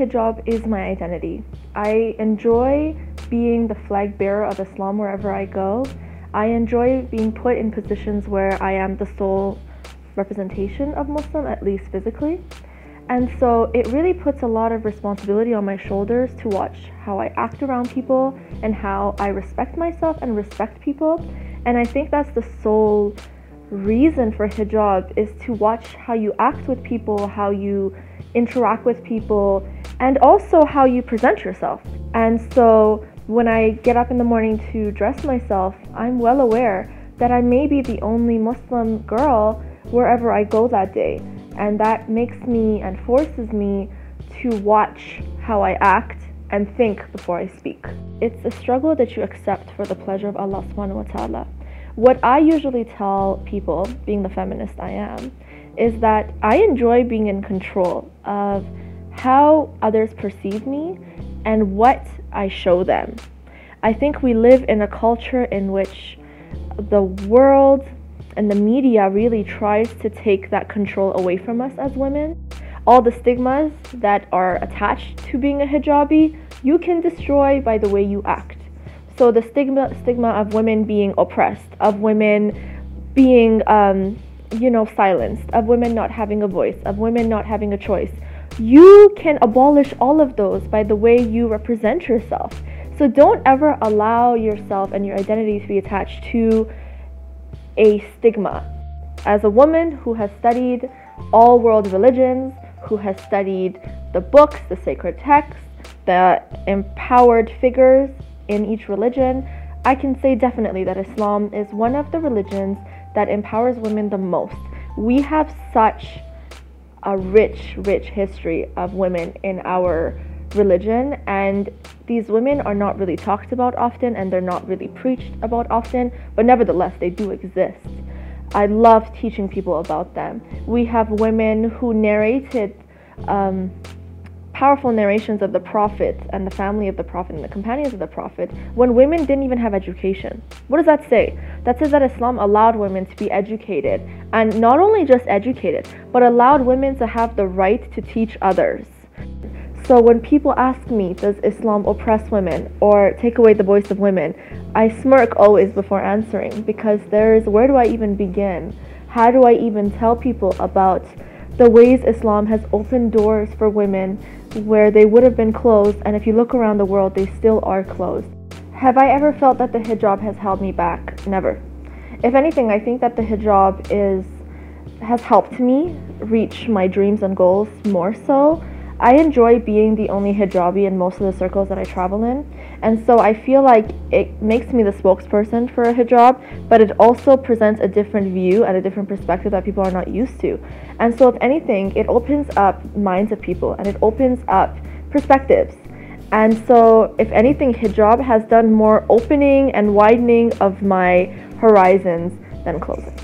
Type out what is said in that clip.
hijab is my identity. I enjoy being the flag bearer of Islam wherever I go. I enjoy being put in positions where I am the sole representation of Muslim, at least physically. And so it really puts a lot of responsibility on my shoulders to watch how I act around people and how I respect myself and respect people. And I think that's the sole reason for hijab, is to watch how you act with people, how you interact with people, and also how you present yourself. And so when I get up in the morning to dress myself, I'm well aware that I may be the only Muslim girl wherever I go that day. And that makes me and forces me to watch how I act and think before I speak. It's a struggle that you accept for the pleasure of Allah subhanahu wa ta'ala. What I usually tell people, being the feminist I am, is that I enjoy being in control of how others perceive me and what I show them. I think we live in a culture in which the world and the media really tries to take that control away from us as women. All the stigmas that are attached to being a hijabi, you can destroy by the way you act. So the stigma of women being oppressed, of women being silenced, of women not having a voice, of women not having a choice. You can abolish all of those by the way you represent yourself. So don't ever allow yourself and your identity to be attached to a stigma. As a woman who has studied all world religions, who has studied the books, the sacred texts, the empowered figures in each religion, I can say definitely that Islam is one of the religions that empowers women the most. We have such a rich history of women in our religion, and these women are not really talked about often, and they're not really preached about often, but nevertheless they do exist. I love teaching people about them. We have women who narrated powerful narrations of the Prophet and the family of the Prophet and the companions of the Prophet when women didn't even have education. What does that say? That says that Islam allowed women to be educated, and not only just educated, but allowed women to have the right to teach others. So when people ask me, does Islam oppress women or take away the voice of women, I smirk always before answering, because where do I even begin? How do I even tell people about the ways Islam has opened doors for women where they would have been closed, and if you look around the world, they still are closed? Have I ever felt that the hijab has held me back? Never. If anything, I think that the hijab has helped me reach my dreams and goals more so. I enjoy being the only hijabi in most of the circles that I travel in, and so I feel like it makes me the spokesperson for a hijab, but it also presents a different view and a different perspective that people are not used to. And so if anything, it opens up minds of people and it opens up perspectives. And so if anything, hijab has done more opening and widening of my horizons than closing.